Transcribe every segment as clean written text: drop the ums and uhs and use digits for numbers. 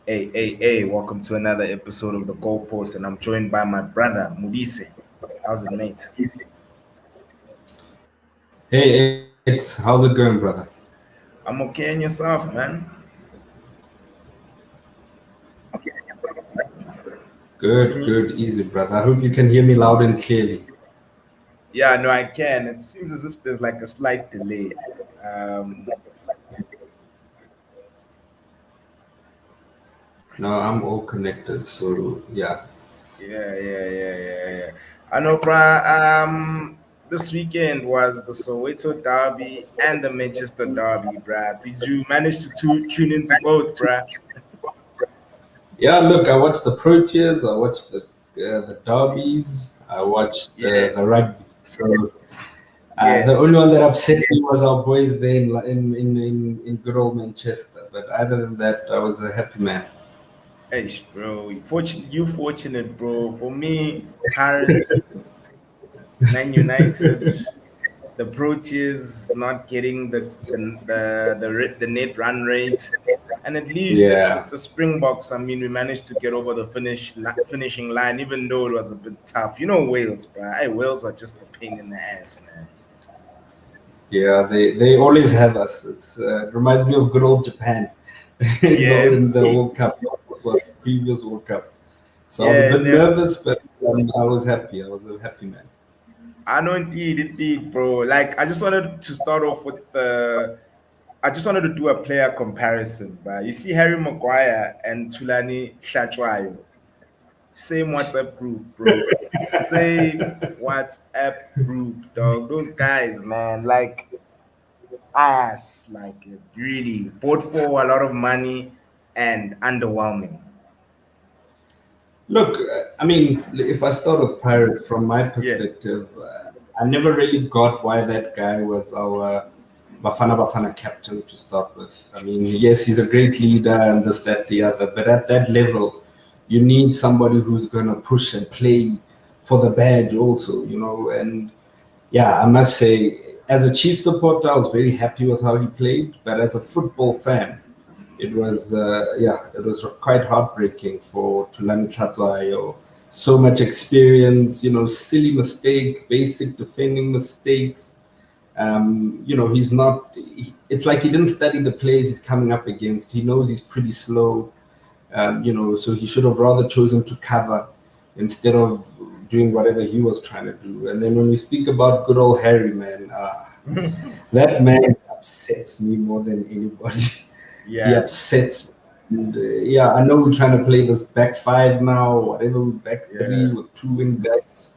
Hey, welcome to another episode of The Goalpost, and I'm joined by my brother, Modise. How's it, mate? Hey X, how's it going, brother? I'm okay, and yourself, man? Good, Can you? good, easy, brother. I hope you can hear me loud and clearly. Yeah, no, I can. It seems as if there's like a slight delay. Um, No, I'm all connected, so yeah. yeah. I know, bruh. This weekend was the Soweto Derby and the Manchester Derby, bruh. Did you manage to tune into both, bruh? Yeah, look, I watched the Proteas, I watched the derbies, I watched Yeah, the rugby. So yeah. the only one that upset me was our boys there in good old Manchester. But other than that, I was a happy man. Hey, bro, you fortunate, bro. For me, Pirates, Man United, the Proteas not getting the net run rate, and at least Yeah. with the Springboks, I mean, we managed to get over the finishing line, even though it was a bit tough. You know, Wales, bro. Hey, Wales are just a pain in the ass, man. Yeah, they always have us. It reminds me of good old Japan Yeah, in the World Cup, previous World Cup. So I was a yeah, bit and then nervous, but I was happy. I was a happy man. I know indeed, bro. Like, I just wanted to start off with I just wanted to do a player comparison, but you see Harry Maguire and Tulani Hlatshwayo, same WhatsApp group, bro. Same WhatsApp group, dog. Those guys, man, like ass, like really bought for a lot of money and underwhelming. Look, I mean, if I start with Pirates, from my Yeah, perspective, I never really got why that guy was our Bafana captain to start with. I mean, yes, he's a great leader and this, that, the other, but at that level, you need somebody who's going to push and play for the badge also, and yeah, I must say, as a Chiefs supporter, I was very happy with how he played. But as a football fan, it was quite heartbreaking for Tulani Tlatlayo. So much experience, silly mistake, basic defending mistakes. He's not. It's like he didn't study the players he's coming up against. He knows he's pretty slow, so he should have rather chosen to cover instead of doing whatever he was trying to do. And then when we speak about good old Harry, man, that man upsets me more than anybody. He yeah, upsets me. And, yeah, I know we're trying to play this back five now, whatever, we back three yeah. with two wing backs.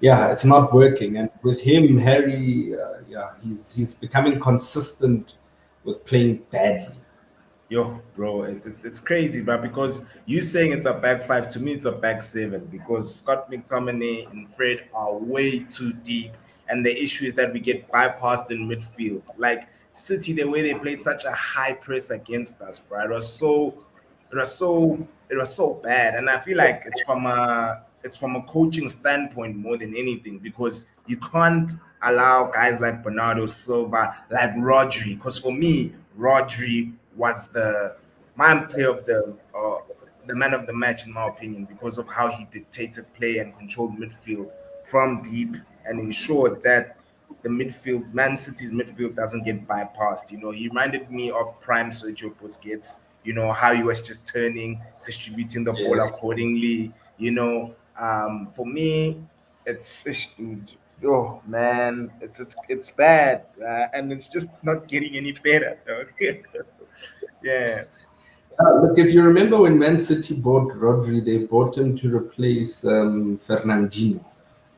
Yeah, it's not working. And with him, Harry, yeah, he's becoming consistent with playing badly. Yo, bro, it's crazy, bro. Because you saying it's a back five, to me it's a back seven. Because Scott McTominay and Fred are way too deep, and the issue is that we get bypassed in midfield. Like City, the way they played such a high press against us, bro. It was so bad, and I feel like it's from a coaching standpoint more than anything because you can't allow guys like Bernardo Silva, like Rodri. Because for me, Rodri was the man player of the man of the match in my opinion because of how he dictated play and controlled midfield from deep and ensured that the midfield, Man City's midfield, doesn't get bypassed. He reminded me of prime Sergio Busquets. How he was just turning, distributing the ball Yes. accordingly. For me, dude. Oh man, it's bad, and it's just not getting any better. Dog. Yeah, Look, if you remember when Man City bought Rodri, they bought him to replace Fernandinho.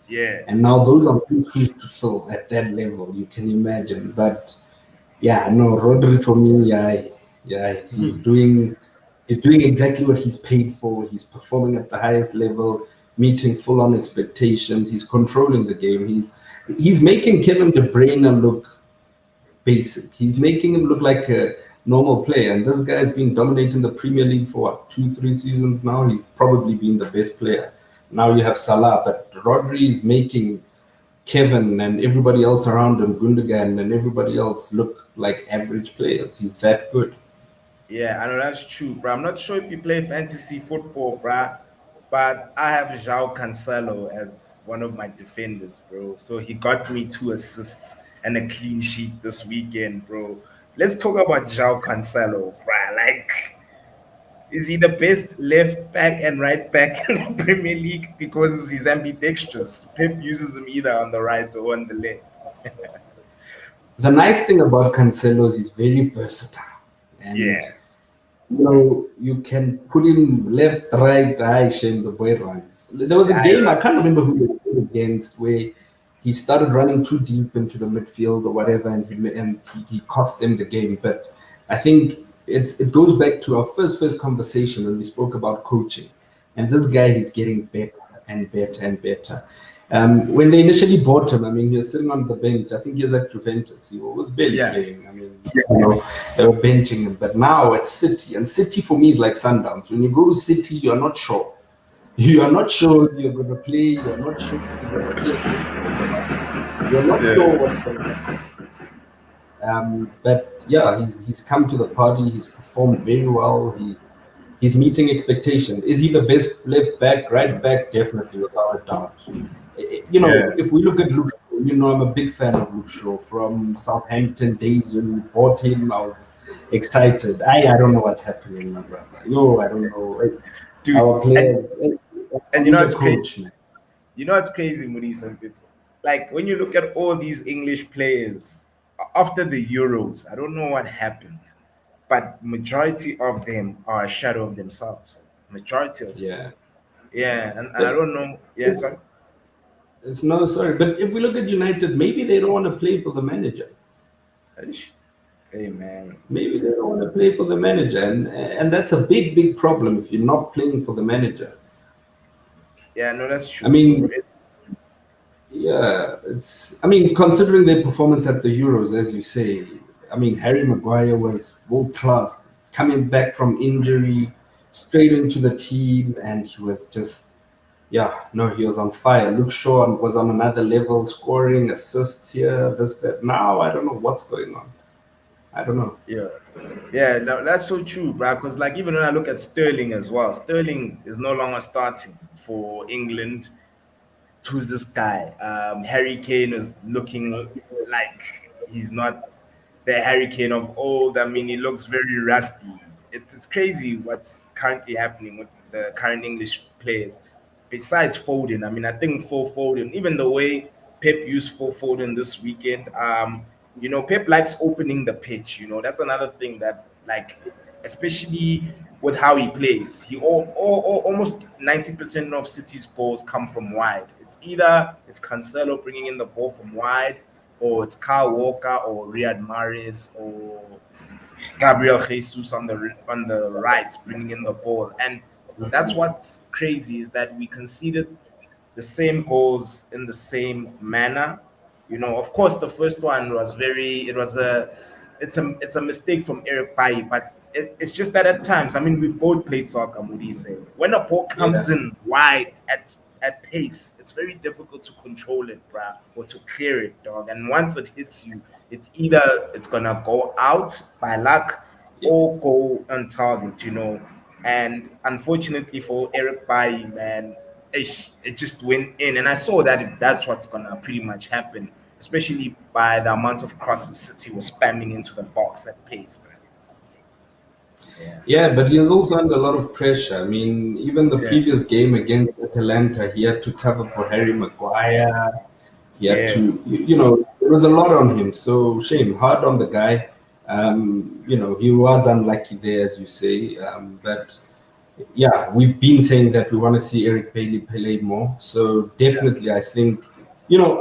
yeah. And now those are big shoes to fill at that level, you can imagine. But yeah, no, Rodri for me, yeah, he's doing exactly what he's paid for. He's performing at the highest level, meeting full on expectations. He's controlling the game. He's making Kevin De Bruyne look basic. He's making him look like a normal player. And this guy's been dominating the Premier League for what, 2, 3 seasons now? He's probably been the best player. Now you have Salah, but Rodri is making Kevin and everybody else around him, Gundogan and everybody else look like average players. He's that good. Yeah, I know that's true, bro. I'm not sure if you play fantasy football, bro, but I have João Cancelo as one of my defenders, bro. So he got me 2 assists and a clean sheet this weekend, bro. Let's talk about João Cancelo, bro. Like, is he the best left back and right back in the Premier League? Because he's ambidextrous. Pep uses him either on the right or on the left. The nice thing about Cancelo is he's very versatile, and Yeah, you can put him left, right. I shame the boy runs. There was a I game I can't remember who he was against where he started running too deep into the midfield or whatever, and he cost them the game. But I think it goes back to our first conversation when we spoke about coaching, and this guy is getting better and better and better. When they initially bought him, I mean, he was sitting on the bench. I think he was at Juventus. He was barely yeah. playing. I mean, they were benching him. But now at City, and City for me is like Sundowns. When you go to City, you're not sure. You are not sure if you're going to play. You're not sure if you're going to play. You're not sure Yeah. what's going to happen. But yeah, he's come to the party. He's performed very well. He's meeting expectation. Is he the best left back, right back? Definitely, without a doubt. Yeah. If we look at Luke Shaw, I'm a big fan of Luke Shaw from Southampton days when we bought him. I was excited. I don't know what's happening, my brother. I don't know. Dude, Our players, and I you need know a it's crazy. coach, man. You know it's crazy, Modise and Fitz. Like when you look at all these English players after the Euros, I don't know what happened, but majority of them are a shadow of themselves. Majority of them. Yeah, Yeah, and I but don't know. Yeah, sorry. it's no sorry. But if we look at United, maybe they don't want to play for the manager. Ish. Hey man. Maybe they don't want to play for the manager, and that's a big problem if you're not playing for the manager. Yeah, no, that's I true, bro. mean, yeah, it's. I mean, considering their performance at the Euros, as you say, I mean, Harry Maguire was world class, coming back from injury, straight into the team, and he was just, yeah, no, he was on fire. Luke Shaw was on another level, scoring assists here, this, that. Now I don't know what's going on. I don't know. Yeah. Yeah, no, that's so true, bro. Because like even when I look at Sterling as well, Sterling is no longer starting for England. Who's this guy? Harry Kane is looking like he's not the Harry Kane of old. I mean, he looks very rusty. It's crazy what's currently happening with the current English players. Besides Foden, I mean, I think for Foden, even the way Pep used for Foden this weekend, Pep likes opening the pitch. That's another thing that, like, especially with how he plays, almost 90% of City's goals come from wide. It's either it's Cancelo bringing in the ball from wide, or it's Kyle Walker or Riyad Mahrez or Gabriel Jesus on the right bringing in the ball. And that's what's crazy is that we conceded the same goals in the same manner. Of course, the first one was it's a mistake from Eric Bailly, but it's just that at times, I mean, we've both played soccer, Modise. When a ball comes Yeah. in wide at pace, it's very difficult to control it, bruh, or to clear it, dog. And once it hits you, it's either it's gonna go out by luck or go on target. And unfortunately for Eric Bailly, man, it just went in. And I saw that that's what's gonna pretty much happen, especially by the amount of crosses City was spamming into the box at pace, man. Yeah. Yeah, but he was also under a lot of pressure. I mean, even the Yeah. previous game against Atalanta, he had to cover for Harry Maguire. He had Yeah. to, there was a lot on him. So shame, hard on the guy. He was unlucky there, as you say. But yeah, we've been saying that we want to see Eric Bailey play more. So definitely, I think,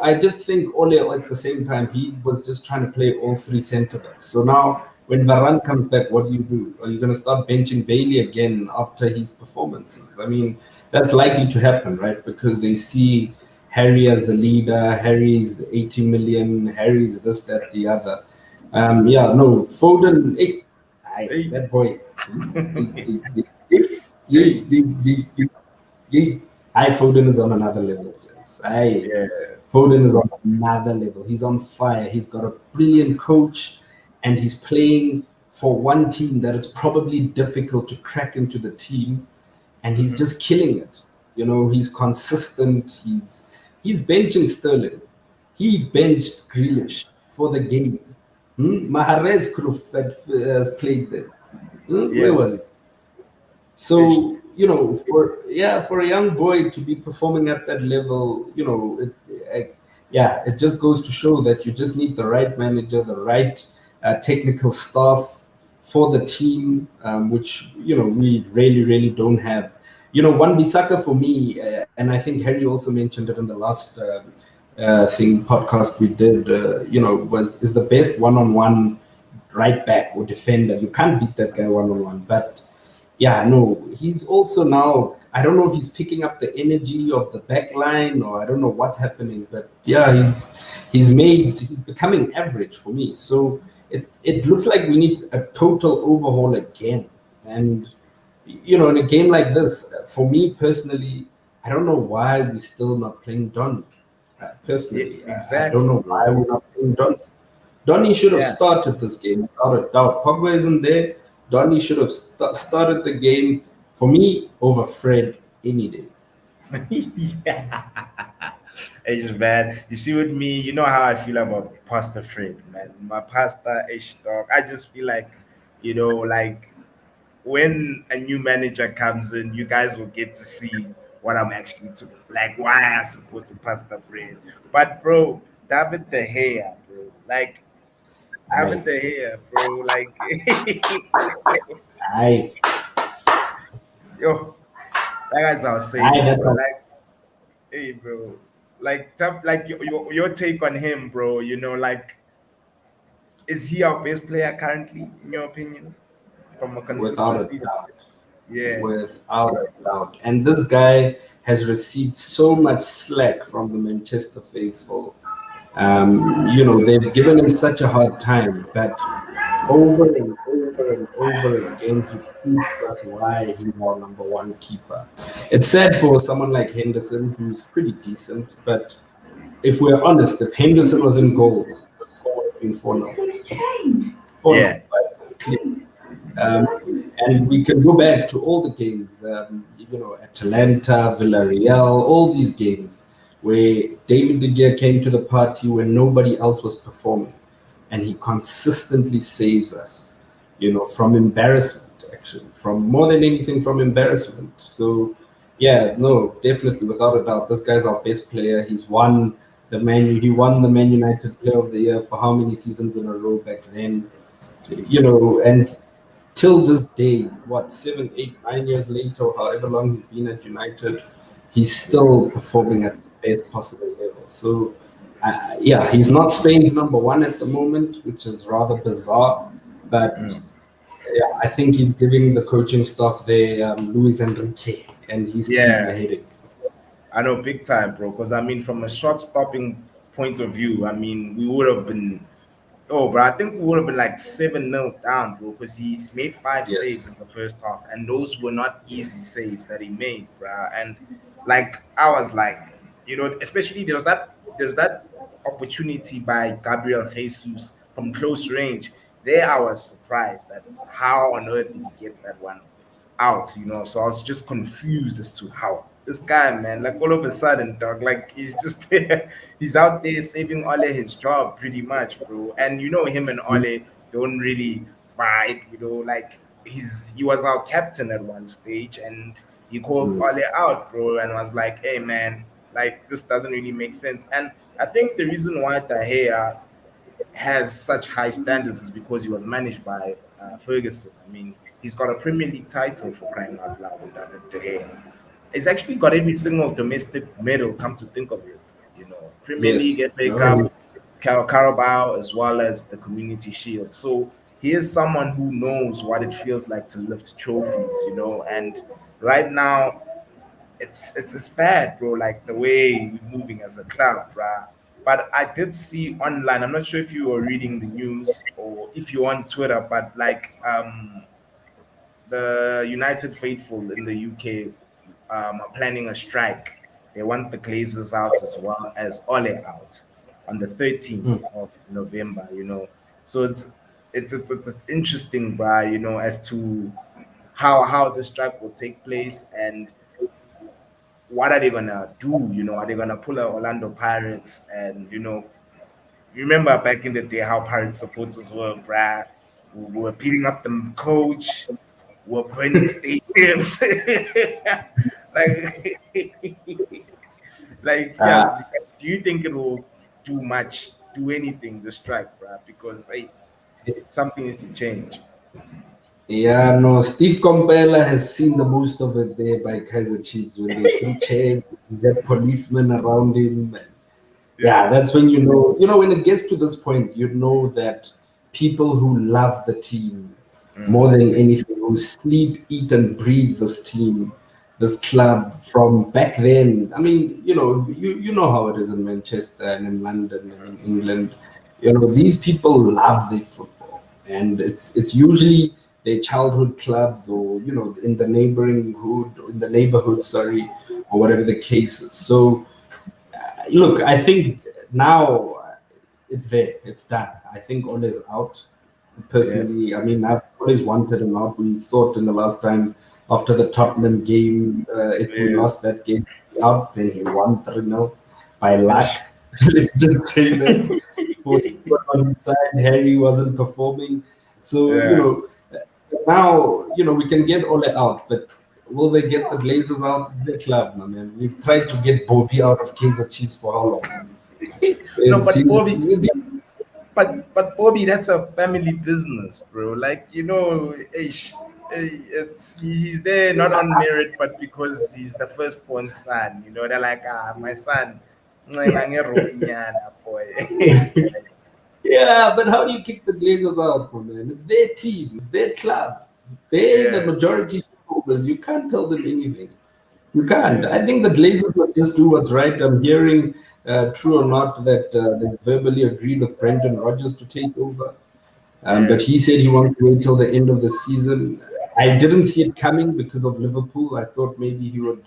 I just think Ole at the same time, he was just trying to play all three centre backs. So now when Varane comes back, what do you do? Are you going to start benching Bailey again after his performances? I mean, that's likely to happen, right? Because they see Harry as the leader, Harry's 80 million, Harry's this, that, the other. Yeah, no, Foden, Hey. that boy. Hey. I Foden is on another level, guys. Yeah. Foden is on another level. He's on fire. He's got a brilliant coach, and he's playing for one team that it's probably difficult to crack into the team, and he's Mhm. just killing it. You know, he's consistent. He's benching Sterling. He benched Grealish for the game. Mahrez could have played there. Where Yeah. was he? Ish. So for a young boy to be performing at that level, it just goes to show that you just need the right manager, the right technical staff for the team, which we really really don't have. One Bissaka for me, and I think Harry also mentioned it in the last thing podcast we did. Was is the best one-on-one right back or defender. You can't beat that guy one-on-one, but yeah, no, he's also now. I don't know if he's picking up the energy of the back line, or I don't know what's happening, but yeah, he's becoming average for me. So it looks like we need a total overhaul again. And in a game like this, for me personally, I don't know why we're still not playing Donny. Yeah, Personally, I don't exactly, know bro. why we're not playing Donny. Donny should have Yeah. started this game without a doubt. Pogba isn't there. Donny should have started the game for me over Fred any day. Yeah. It's just bad. You see, with me, you know how I feel about Pastor Fred, man. My pastor ish dog. I just feel like, like when a new manager comes in, you guys will get to see what I'm actually to like. Why I'm supposed to Pastor Fred, but bro, David De Gea, bro, like I, David De Gea, bro, like I, yo, like as I was saying, I. bro, That's all. like hey, bro, like like your take on him, bro. Like is he our best player currently, in your opinion, from a Without a consistency? doubt. Yeah, Without a doubt. And this guy has received so much slack from the Manchester faithful. They've given him such a hard time, but over and over and over again, he proves to us why he's our number one keeper. It's sad for someone like Henderson, who's pretty decent, but if we're honest, if Henderson was in goals, the score would have been 4-0. 4-0. yeah, Um, and we can go back to all the games, Atalanta, Villarreal, all these games where David De Gea came to the party when nobody else was performing. And he consistently saves us, from embarrassment, actually, from more than anything, from embarrassment. So, yeah, no, definitely, without a doubt, this guy's our best player. He won the Man United Player of the Year for how many seasons in a row back then? And till this day, what 7, 8, 9 years later, or however long he's been at United, he's still performing at the best possible level. So, yeah, he's not Spain's number one at the moment, which is rather bizarre. But mm, yeah, I think he's giving the coaching staff there, Luis Enrique, and his team a yeah. headache. I know, big time, bro. Because I mean, from a short stopping point of view, I mean, we would have been. Oh, bro, I think we would have been like 7-0 down, bro, because he's made five Yes. saves in the first half, and those were not easy saves that he made, bro. And like I was like, especially there's that opportunity by Gabriel Jesus from close range. There, I was surprised that how on earth did he get that one out. So I was just confused as to how this guy, man, like all of a sudden, dog, like he's just he's out there saving Ole his job pretty much, bro. And him and Ole don't really vibe, like he was our captain at one stage and he called Mm. Ole out, bro, and was like, hey man, like this doesn't really make sense. And I think the reason why Tahea has such high standards is because he was managed by Ferguson. I mean, he's got a Premier League title for crying out loud, David De Gea. He's actually got every single domestic medal, come to think of it. Premier League, Yes. FA No. Cup, Carabao, as well as the Community Shield. So he is someone who knows what it feels like to lift trophies. And right now, it's bad, bro. Like the way we're moving as a club, bruh. But I did see online. I'm not sure if you were reading the news or if you're on Twitter, but like the United faithful in the UK are planning a strike. They want the Glazers out as well as Ole out on the 13th Mm. of November. So it's interesting, bruh, as to how the strike will take place and what are they gonna do? Are they gonna pull out Orlando Pirates? And remember back in the day how Pirates supporters were, bruh. We were beating up the coach, we were burning stadiums. like, like, Uh, yes. Do you think it will do anything, the strike, bruh? Because hey, something needs to change. yeah, no, Steve Compella has seen the most of it there by Kaiser Chiefs when they threw chairs, that policemen around him. And yeah, Yeah. that's when when it gets to this point, you know that people who love the team more Mm. than anything, who sleep, eat, and breathe this team, this club from back then. I mean, you know how it is in Manchester and in London and in England. These people love their football, and it's usually their childhood clubs or in the neighborhood, sorry, or whatever the case is. So look, I think now it's there, it's done. I think Ole's out. Yeah. Personally, I mean, I've always wanted him out. We thought in the last time after the Tottenham game, if we Yeah. lost that game out, then he won 3-0 by luck. Ish. Let's just say that for on his side, Harry wasn't performing. So, Yeah. now, we can get Ole out, but will they get the Glazers out? It's their club, man. We've tried to get Bobby out of Kaiser Chiefs for how long? No, It's, but Bobby, it's, but Bobby, that's a family business, bro. Like ish, he's there not on merit, but because he's the firstborn son. They're like, my son, boy. Yeah, but how do you kick the Glazers out, my man? It's their team, it's their club. They're the Yeah, majority shareholders. You can't tell them anything. You can't. yeah, I think the Glazers must just do what's right. I'm hearing, true or not, that they verbally agreed with Brendan Rodgers to take over. But yeah, he said he wants to wait till the end of the season. I didn't see it coming because of Liverpool. I thought maybe he would,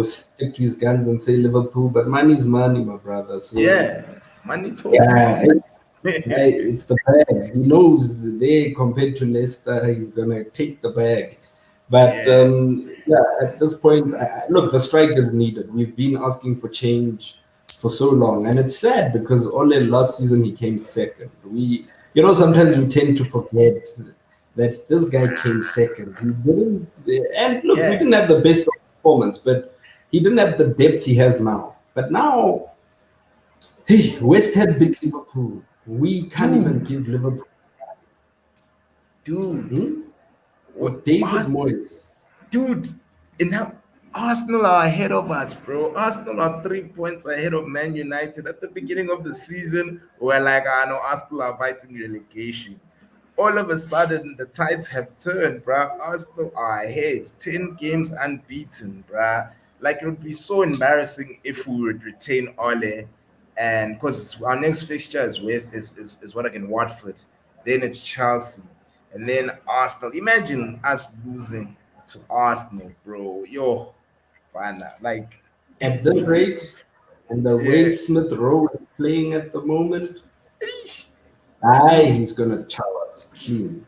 stick to his guns and say Liverpool. But money's money, my brother. So yeah. Money talks, yeah, man. right, it's the bag. He knows there compared to Leicester, he's gonna take the bag. But Yeah, yeah, at this point, look, the strike is needed. We've been asking for change for so long, and it's sad because Ole last season he came second. Sometimes we tend to forget that this guy came second. He didn't, and look, we yeah, didn't have the best performance, but he didn't have the depth he has now. But now, hey, West Ham beat Liverpool. We can't even dude, give Liverpool dude. hmm? What? with David Moyes. Dude, in that Arsenal are ahead of us, bro. Arsenal are 3 points ahead of Man United. At the beginning of the season, we're like, no, Arsenal are fighting relegation. All of a sudden, the tides have turned, bro. Arsenal are ahead, 10 games unbeaten, bro. Like, it would be so embarrassing if we would retain Ole. And because our next fixture is what again? Watford. Then it's Chelsea. And then Arsenal. Imagine us losing to Arsenal, bro. Yo, fana. Like, At this rate, and the way yeah, Smith Rowe is playing at the moment, eesh, dude. he's gonna chow us clean.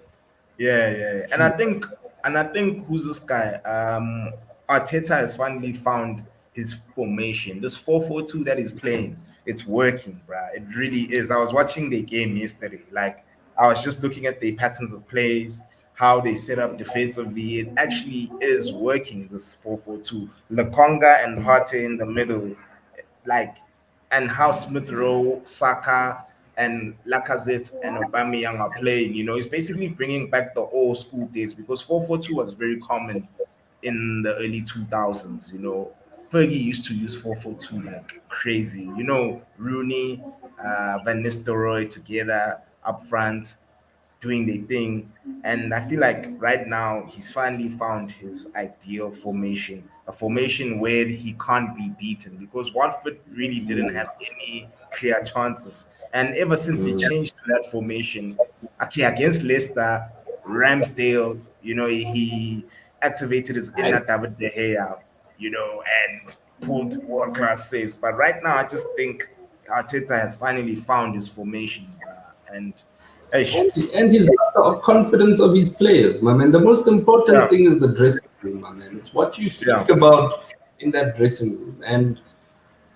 Yeah, yeah. And I Clean. think who's this guy? Arteta has finally found his formation. This 4-4-2 that he's playing, it's working, bruh. It really is. I was watching the game yesterday. Like, I was just looking at the patterns of plays, how they set up defensively. It actually is working, this 4-4-2. Lakonga and Partey in the middle, like, and how Smith Rowe, Saka, and Lacazette and Aubameyang are playing. It's basically bringing back the old school days because 4-4-2 was very common in the early 2000s. Fergie used to use 4-4-2 like crazy. Rooney, Van Nistelrooy together up front doing their thing. And I feel like right now he's finally found his ideal formation, a formation where he can't be beaten because Watford really didn't have any clear chances. And ever since he changed to that formation, okay, against Leicester, Ramsdale, he activated his inner I, David De Gea, and pulled world class saves. But right now, I just think Arteta has finally found his formation, bruh. And Eish. And he's got the confidence of his players, my man. The most important Yeah, thing is the dressing room, my man. It's what you yeah, speak about in that dressing room. And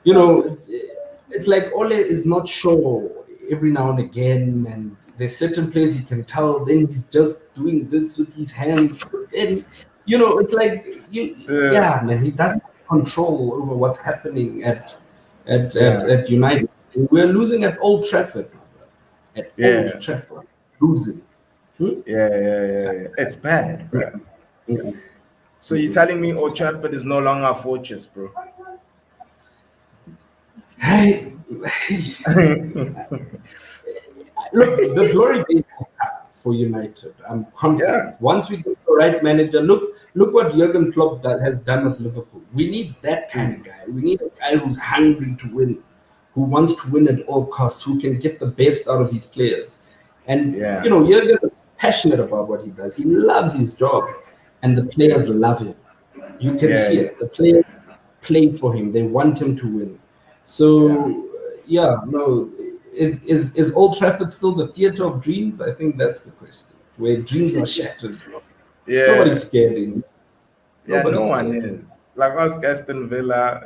it's like Ole is not sure every now and again, and there's certain players he can tell. Then he's just doing this with his hands, and it's like uh, yeah, man, he doesn't have control over what's happening yeah, at United. We're losing at Old Trafford, my brother. At Old yeah, Trafford, losing. Hmm? yeah. It's bad, bro. Mm-mm. So you're Mm-mm. telling me Old Trafford is no longer a fortress, bro? Hey, look, the glory days will come for United. I'm confident. Yeah, Once we get the right manager, look what Jurgen Klopp has done with Liverpool. We need that kind of mm, guy. We need a guy who's hungry to win, who wants to win at all costs, who can get the best out of his players. And yeah, Jurgen is passionate about what he does. He loves his job, and the players love him. You can see yeah, it. The players play for him. They want him to win. yeah, So yeah, no, is Old Trafford still the theater of dreams? I think that's the question. Where dreams are shattered. yeah. Nobody's scared in. Yeah, no Nobody's one scared. is. Like us, Aston Villa,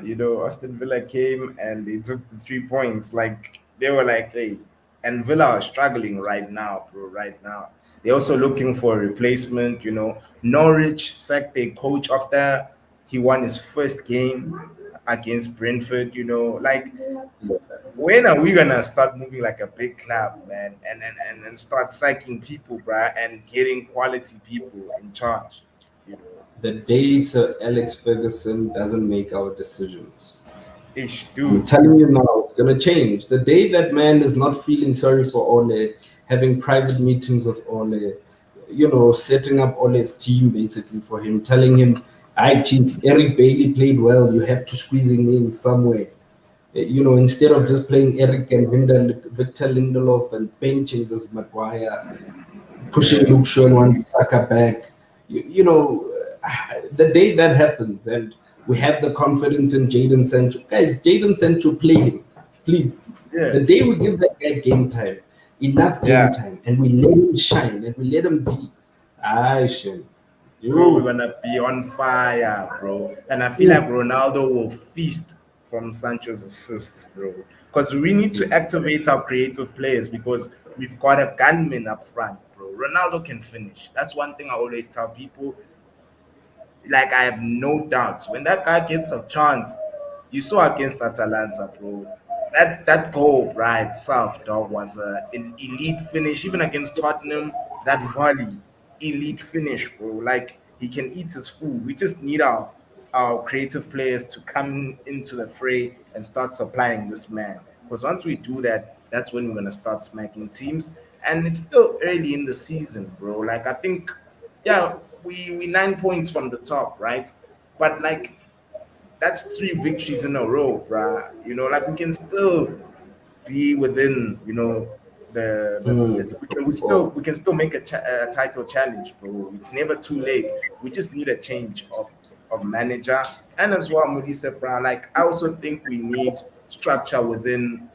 Aston Villa came and they took the 3 points. Like, they were like, hey, and Villa are struggling right now, bro, right now. They're also looking for a replacement. Norwich sacked their coach after he won his first game against Brentford. Like, when are we gonna start moving like a big club, man, and start sacking people, bruh, and getting quality people in charge? You know, The day Sir Alex Ferguson doesn't make our decisions, ish, I'm dude. telling you now, it's gonna change. The day that man is not feeling sorry for Ole, having private meetings with Ole, setting up Ole's team basically for him, telling him, "I chief, Eric Bailey played well. You have to squeeze him in somewhere." Instead of just playing Eric and Victor Lindelof and benching this Maguire, pushing Yeah, Luke Shaw and one Saka back. The day that happens and we have the confidence in Jaden Sancho, guys, Jaden Sancho, play him, please. yeah, The day we give that guy game time, enough game yeah. time, and we let him shine and we let him be, I shall. Bro, we're You. gonna be on fire, bro. And I feel like Mm. Ronaldo will feast from Sancho's assists, bro. Because we need to Yes. activate our creative players because we've got a gunman up front, bro. Ronaldo can finish. That's one thing I always tell people. Like, I have no doubts when that guy gets a chance. You saw against Atalanta, bro. That goal by itself, dog, was an elite finish. Even against Tottenham, that volley, elite finish, bro. Like, he can eat his food. We just need our creative players to come into the fray and start supplying this man. Because once we do that, that's when we're gonna start smacking teams. And it's still early in the season, bro. Like, I think, yeah, we 9 points from the top, right? But like, that's 3 victories in a row, bruh. Like, we can still be within, we can we still For we can still make a title challenge, bro. It's never too late. We just need a change of manager, and as well, Modise, bruh. Like, I also think we need structure within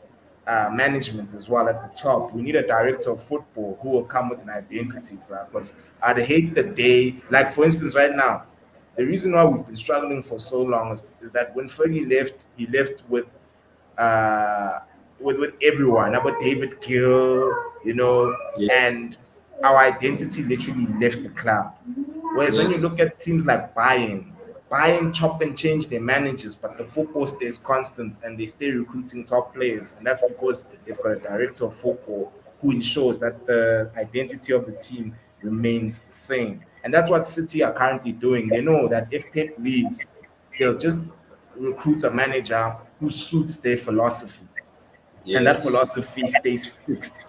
management as well at the top. We need a director of football who will come with an identity, bro. Because I'd hate the day, like, for instance, right now, the reason why we've been struggling for so long is that when Fergie left, he left uh, with everyone, about David Gill, yes, and our identity literally left the club. Whereas when you yes. look at teams like Bayern chop and change their managers, but the football stays constant and they stay recruiting top players. And that's because they've got a director of football who ensures that the identity of the team remains the same. And that's what City are currently doing. They know that if Pep leaves, they'll just recruit a manager who suits their philosophy, and that Yes. philosophy stays fixed,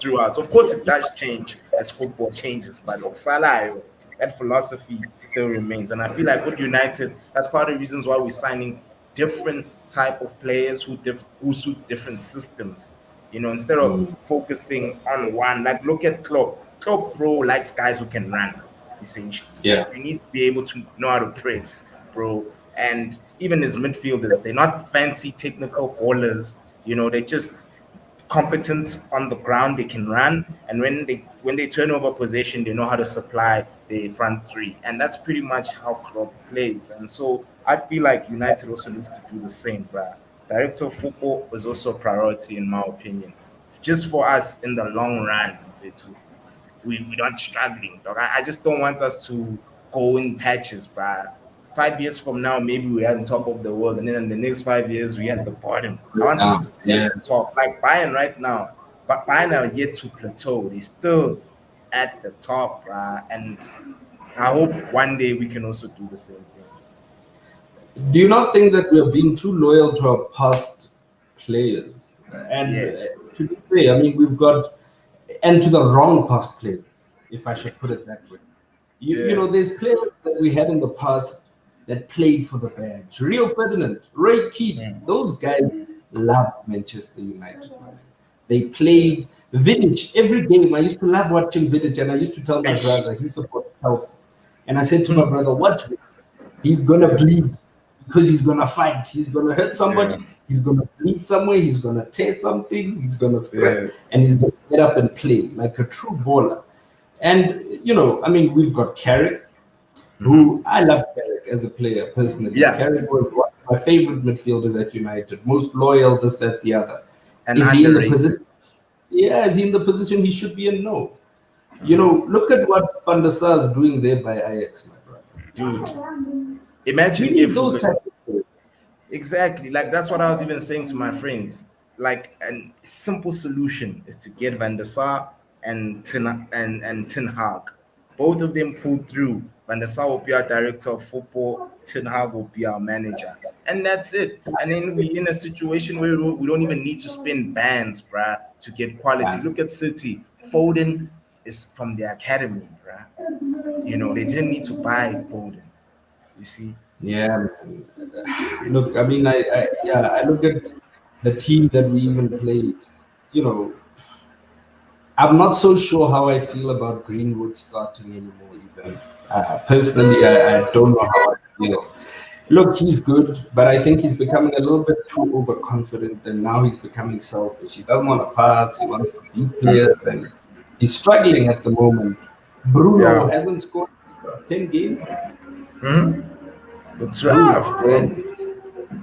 throughout. Of course, it does change as football changes, but Salah, that philosophy still remains. And I feel like with United, that's part of the reasons why we're signing different type of players who suit different systems. Instead of Mm. focusing on one. Like, look at Klopp. Klopp, bro, likes guys who can run. Essentially, Yeah. you need to be able to know how to press, bro. And even his midfielders, they're not fancy technical ballers. They just competent on the ground. They can run, and when they turn over possession, they know how to supply the front three, and that's pretty much how Klopp plays. And so I feel like United also needs to do the same, bruh. Director of football is also a priority in my opinion, just for us in the long run. We're not struggling, dog. I just don't want us to go in patches, bruh. 5 years from now, maybe we're at the top of the world, and then in the next 5 years, we're at the bottom. I want us Yeah, to stay at yeah. the top. Like Bayern right now, but Bayern are yet to plateau. They're still at the top, bruh. And I hope one day we can also do the same thing. Do you not think that we are being too loyal to our past players? And Yeah, to be fair, I mean, we've got, and to the wrong past players, if I should put it that way. You yeah, know, there's players that we had in the past that played for the badge. Rio Ferdinand, Roy Keane, those guys loved Manchester United. Man. They played Vidic every game. I used to love watching Vidic, and I used to tell my Ish. brother, he supported Chelsea. And I said to my brother, watch Vidic. He's going to bleed because he's going to fight. He's going to hurt Yeah, somebody. He's going to bleed somewhere. He's going to tear something. He's going to scrap. yeah. And he's going to get up and play like a true baller. And, you know, I mean, we've got Carrick, who I love Carrick as a player personally. Yeah, Carrick was one of my favorite midfielders at United, most loyal, this, that, the other. and Is he in the underrated. position? Yeah, is he in the position he should be in? No. You know, look at what Van der Sar is doing there by Ajax, my brother. Dude, We imagine need if we those could. type of players. Exactly. Like that's what I was even saying to my friends. Like a simple solution is to get Van der Sar and Ten Hag. Both of them pull through. Van der Sar will be our director of football. Ten Hag will be our manager, and that's it. And then we're in a situation where we don't even need to spend bands, bruh, to get quality. Yeah. Look at City. Foden is from the academy, bruh. They didn't need to buy Foden. You see. Yeah, man. Look, I mean, I look at the team that we even played. You know, I'm not so sure how I feel about Greenwood starting anymore. Even personally, I don't know how I feel. Look, he's good, but I think he's becoming a little bit too overconfident, and now he's becoming selfish. He doesn't want to pass. He wants to beat players, and he's struggling at the moment. Bruno Yeah. hasn't scored 10 games. Hmm. It's Bruno, rough, bro.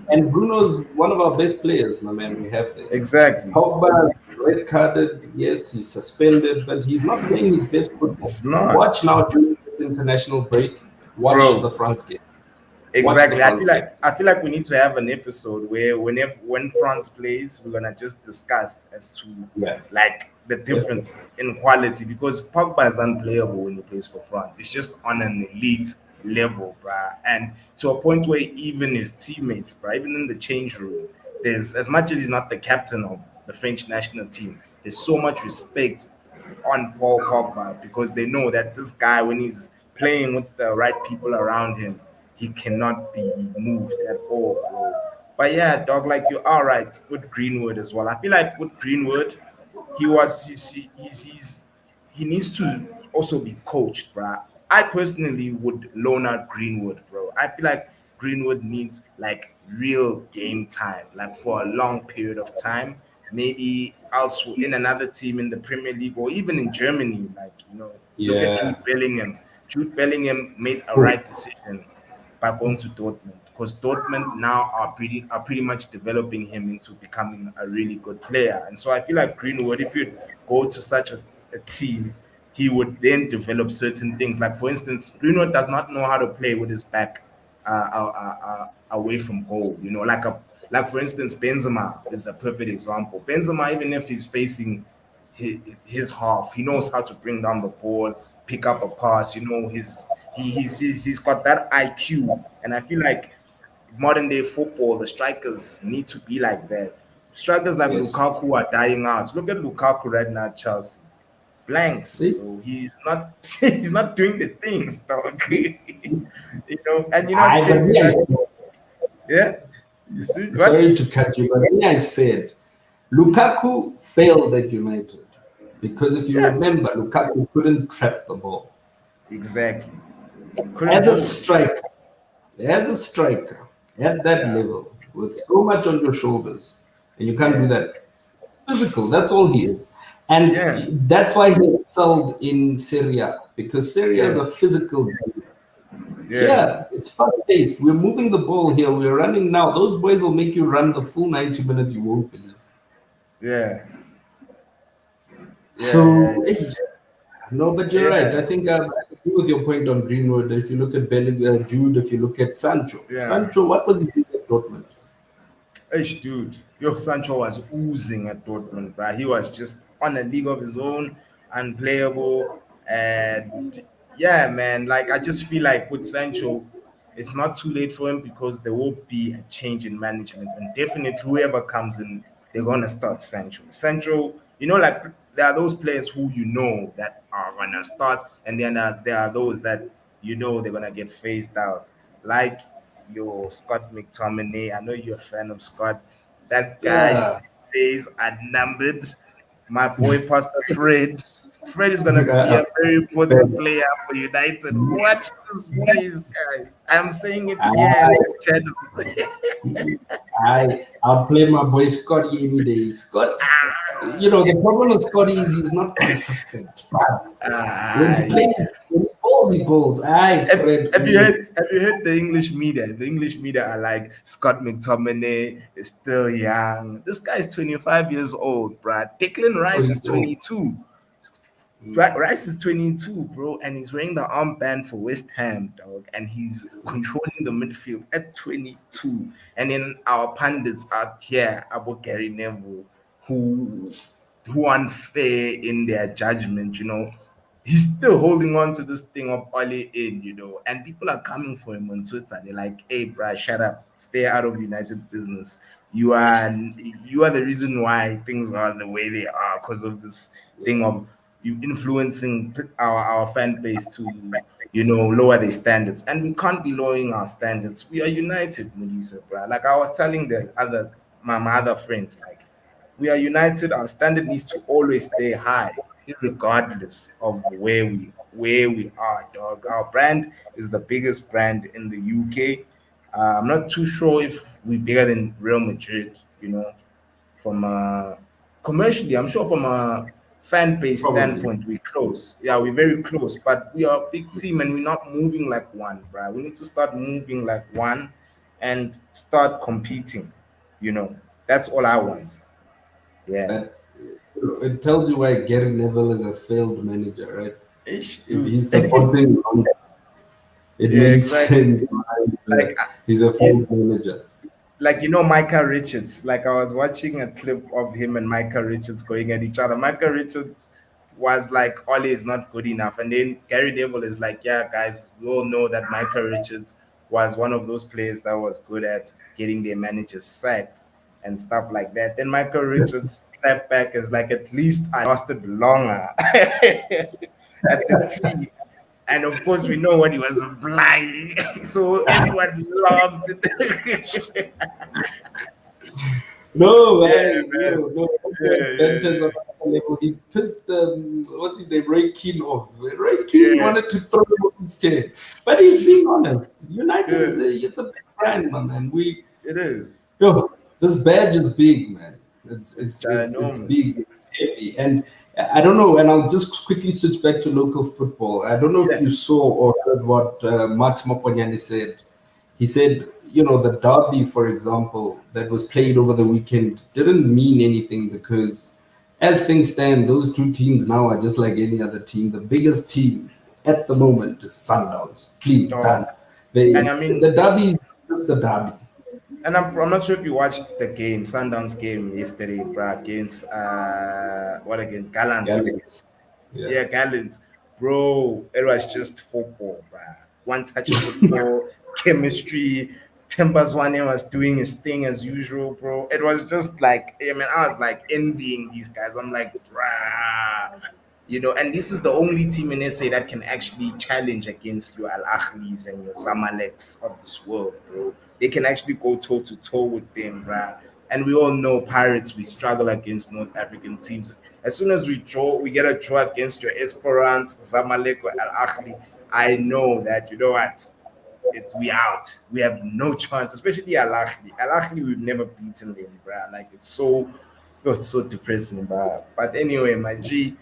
and Bruno's one of our best players, my man. We have there. Exactly. Pogba red carded, yes, he's suspended, but he's not playing his best football. It's not, Watch now during this international break. Watch the bro. France game. Watch the Exactly. I France feel game. like I feel like we need to have an episode where when France plays, we're gonna just discuss as to Yeah, like the difference in quality because Pogba is unplayable when he plays for France. It's just on an elite level, bruh. And to a point where even his teammates, bruh, even in the change room, there's as much as he's not the captain of the French national team, there's so much respect on Paul Pogba because they know that this guy, when he's playing with the right people around him, he cannot be moved at all, bro. But yeah, dog, like you are right with Greenwood as well. I feel like with Greenwood, he needs to also be coached, bro. I personally would loan out Greenwood, bro. I feel like Greenwood needs like real game time, like for a long period of time. Maybe also in another team in the Premier League or even in Germany, like look at yeah. Jude Bellingham. Jude Bellingham made a Cool. right decision by going to Dortmund because Dortmund now are pretty much developing him into becoming a really good player. And so I feel like Greenwood, if you go to such a team, he would then develop certain things. Like for instance, Greenwood does not know how to play with his back away from goal. Like for instance, Benzema is a perfect example. Benzema, even if he's facing his half, he knows how to bring down the ball, pick up a pass. He's got that IQ, and I feel like modern day football, the strikers need to be like that. Strikers like Yes. Lukaku are dying out. Look at Lukaku right now, at Chelsea. Blanks, See, bro. He's not he's not doing the things, dog. And it's but crazy. me, I Like, said, yeah, you see what? sorry to cut you, but me, I said Lukaku failed at United because if you Yeah, remember, Lukaku couldn't trap the ball. exactly. Couldn't As a move. striker, as a striker at that Yeah, level with so much on your shoulders, and you can't do yeah, that. physical. That's all he is. And Yeah, that's why he excelled in Serie A, because Serie A is yeah, a physical game. yeah, Here, it's fast paced. We're moving the ball here. We're running now. Those boys will make you run the full 90 minutes. You won't believe. yeah, yeah, So, no, but you're yeah, right. I yeah, think I agree with your point on Greenwood. If you look at Jude, if you look at Sancho, yeah. Sancho, what was he doing at Dortmund? Ish, dude, yo, Sancho was oozing at Dortmund, bro. He was just on a league of his own, unplayable, and yeah, man. Like I just feel like with Sancho, it's not too late for him because there will be a change in management, and definitely whoever comes in, they're gonna start Sancho. Sancho, like there are those players who that are gonna start, and then there are those that they're gonna get phased out, like Scott McTominay. I know you're a fan of Scott. That guy's Yeah. days are numbered. My boy, Pastor Fred. Fred is gonna be a very important player for United. Watch this space, guys. I'm saying it here in I, this channel. I'll play my boy Scotty any day. Scott, the problem with Scotty is he's not consistent. But when he Ah, plays, when he balls, he balls. Aye, Fred. have you heard the English media? The English media are like Scott McTominay is still young. This guy is 25 years old, bruh. Declan Oh, Rice is he's old. 22. Mm. Rice is 22, bro, and he's wearing the armband for West Ham, dog, and he's controlling the midfield at 22. And then our pundits out here about Gary Neville, who who unfair in their judgment, he's still holding on to this thing of Ole in, and people are coming for him on Twitter. They're like, "Hey, bruh, shut up, stay out of United's business. You are the reason why things are the way they are because of this thing of you influencing our fan base to lower their standards, and we can't be lowering our standards. We are united, Modise, bruh. Like I was telling my other friends, like we are united. Our standard needs to always stay high, regardless of where we are, dog. Our brand is the biggest brand in the UK. I'm not too sure if we're bigger than Real Madrid, from commercially. I'm sure from a fan base Probably. standpoint, we're close. Yeah, we're very close, but we are a big team and we're not moving like one, bro. We need to start moving like one and start competing. You know, that's all I want. Yeah. But it tells you why Gary Neville is a failed manager, right? Ish, If dude. he's supporting, it Yeah, makes exactly. sense. Why, Like, he's a yeah, failed manager. like Micah Richards. Like I was watching a clip of him and Micah Richards going at each other. Micah Richards was like, Ollie is not good enough, and then Gary Neville is like, yeah, guys, we all know that Micah Richards was one of those players that was good at getting their managers sacked and stuff like that. Then Michael Richards clapped back as like, at least I lasted longer at the team. And of course, we know what he was blind, so everyone loved it. No, Yeah, man. no, Yeah, benches yeah, on another level. He pissed what's his name, Roy Keane off. Roy yeah, Keane yeah, wanted to throw him off his chair, but he's being honest. United yeah. it's a big brand, my man. It is. Yo, this badge is big, man. It's It's ginormous. big, it's heavy, and I don't know. And I'll just quickly switch back to local football. I don't know if Yeah. you saw or heard what Max Moponyani said. He said, the derby, for example, that was played over the weekend didn't mean anything because, as things stand, those two teams now are just like any other team. The biggest team at the moment is Sundowns. Clean, done. Dog. And They, I mean, the derby is just the derby. and I'm not sure if you watched the game, Sundowns game yesterday, bro, against what again? Gallant. Gallants. Yeah. Yeah, Gallants. Bro, it was just football, bro. One touch football, chemistry. Timbazwane was doing his thing as usual, bro. It was just like, I mean, I was like envying these guys. I'm like, bruh. And this is the only team in SA that can actually challenge against your Al Ahlis and your Zamaleks of this world, bro. They can actually go toe to toe with them, bruh. And we all know Pirates, we struggle against North African teams. As soon as we get a draw against your Esperance, Zamalek, or Al Ahly, I know that, you know what? We out. We have no chance, especially Al Ahly. Al Ahly, we've never beaten them, bruh. Like, it's so. Oh, it's so depressing, but anyway, my G,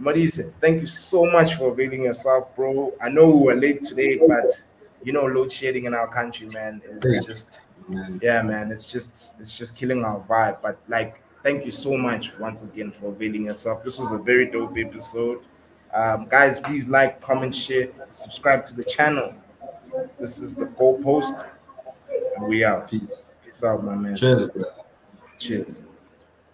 Modise, thank you so much for availing yourself, bro. I know we were late today, but load shedding in our country, man, is Thank just you, man. yeah, man, it's just killing our vibe. But like, thank you so much once again for availing yourself. This was a very dope episode. Guys, please like, comment, share, subscribe to the channel. This is the goalpost, and we out. Jeez. Peace out, my man. Cheers, bro. Cheers.